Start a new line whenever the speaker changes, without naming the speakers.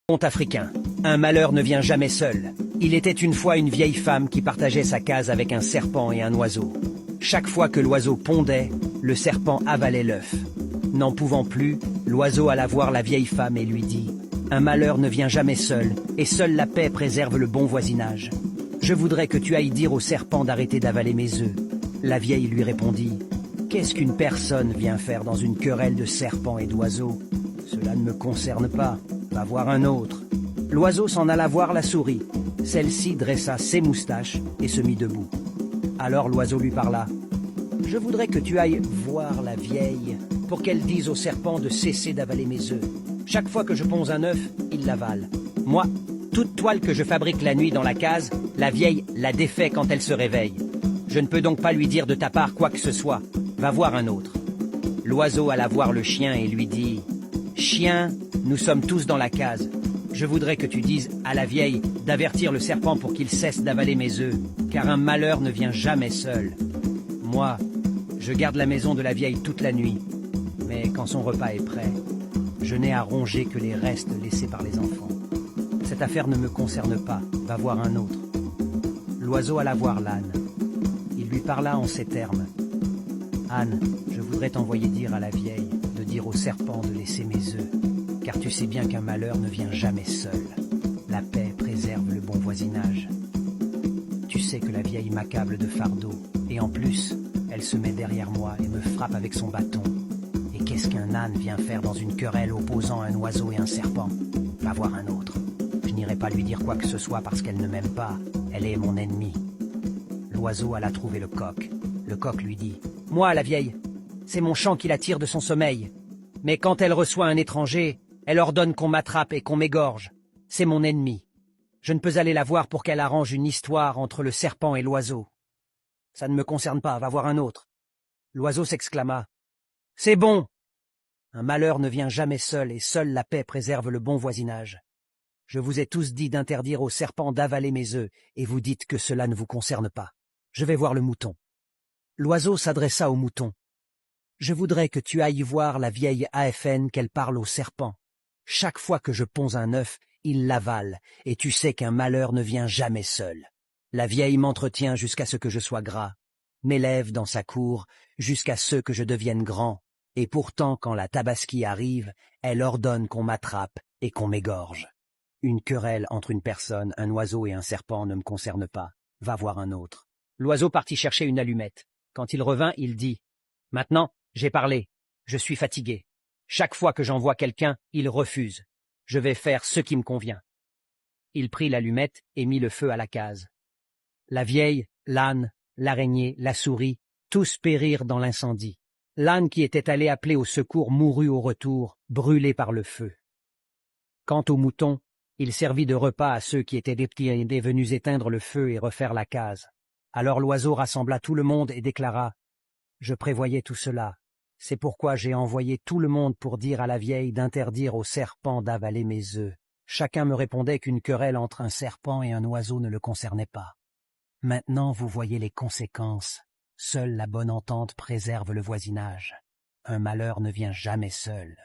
Conte africain. Un malheur ne vient jamais seul. Il était une fois une vieille femme qui partageait sa case avec un serpent et un oiseau. Chaque fois que l'oiseau pondait, le serpent avalait l'œuf. N'en pouvant plus, l'oiseau alla voir la vieille femme et lui dit « Un malheur ne vient jamais seul, et seule la paix préserve le bon voisinage. Je voudrais que tu ailles dire au serpent d'arrêter d'avaler mes œufs. » La vieille lui répondit « Qu'est-ce qu'une personne vient faire dans une querelle de serpents et d'oiseaux? Cela ne me concerne pas. Va voir un autre. » L'oiseau s'en alla voir la souris. Celle-ci dressa ses moustaches et se mit debout. Alors l'oiseau lui parla. « Je voudrais que tu ailles voir la vieille pour qu'elle dise au serpent de cesser d'avaler mes œufs. Chaque fois que je ponds un œuf, il l'avale. Moi, toute toile que je fabrique la nuit dans la case, la vieille la défait quand elle se réveille. Je ne peux donc pas lui dire de ta part quoi que ce soit. Va voir un autre. » L'oiseau alla voir le chien et lui dit « Chien, nous sommes tous dans la case. Je voudrais que tu dises à la vieille d'avertir le serpent pour qu'il cesse d'avaler mes œufs, car un malheur ne vient jamais seul. Moi, je garde la maison de la vieille toute la nuit, mais quand son repas est prêt, je n'ai à ronger que les restes laissés par les enfants. Cette affaire ne me concerne pas, va voir un autre. » L'oiseau alla voir l'âne. Il lui parla en ces termes. « Âne, je voudrais t'envoyer dire à la vieille de dire au serpent de laisser mes œufs, car tu sais bien qu'un malheur ne vient jamais seul. La paix préserve le bon voisinage. Tu sais que la vieille m'accable de fardeau, et en plus, elle se met derrière moi et me frappe avec son bâton. Et qu'est-ce qu'un âne vient faire dans une querelle opposant un oiseau et un serpent? Va voir un autre. Je n'irai pas lui dire quoi que ce soit parce qu'elle ne m'aime pas, elle est mon ennemie. » L'oiseau alla trouver le coq. Le coq lui dit « Moi, la vieille, c'est mon chant qui la tire de son sommeil. Mais quand elle reçoit un étranger, elle ordonne qu'on m'attrape et qu'on m'égorge. C'est mon ennemi. Je ne peux aller la voir pour qu'elle arrange une histoire entre le serpent et l'oiseau. Ça ne me concerne pas, va voir un autre. » L'oiseau s'exclama. « C'est bon! Un malheur ne vient jamais seul et seule la paix préserve le bon voisinage. Je vous ai tous dit d'interdire au serpent d'avaler mes œufs et vous dites que cela ne vous concerne pas. Je vais voir le mouton. » L'oiseau s'adressa au mouton. « Je voudrais que tu ailles voir la vieille AFN qu'elle parle au serpent. Chaque fois que je ponds un œuf, il l'avale, et tu sais qu'un malheur ne vient jamais seul. La vieille m'entretient jusqu'à ce que je sois gras, m'élève dans sa cour jusqu'à ce que je devienne grand, et pourtant quand la tabaski arrive, elle ordonne qu'on m'attrape et qu'on m'égorge. Une querelle entre une personne, un oiseau et un serpent ne me concerne pas. Va voir un autre. » L'oiseau partit chercher une allumette. Quand il revint, il dit « Maintenant, j'ai parlé. Je suis fatigué. Chaque fois que j'envoie quelqu'un, il refuse. Je vais faire ce qui me convient. » Il prit l'allumette et mit le feu à la case. La vieille, l'âne, l'araignée, la souris, tous périrent dans l'incendie. L'âne qui était allé appeler au secours mourut au retour, brûlé par le feu. Quant au mouton, il servit de repas à ceux qui étaient venus éteindre le feu et refaire la case. Alors l'oiseau rassembla tout le monde et déclara « Je prévoyais tout cela. C'est pourquoi j'ai envoyé tout le monde pour dire à la vieille d'interdire au serpent d'avaler mes œufs. Chacun me répondait qu'une querelle entre un serpent et un oiseau ne le concernait pas. Maintenant vous voyez les conséquences. Seule la bonne entente préserve le voisinage. Un malheur ne vient jamais seul. »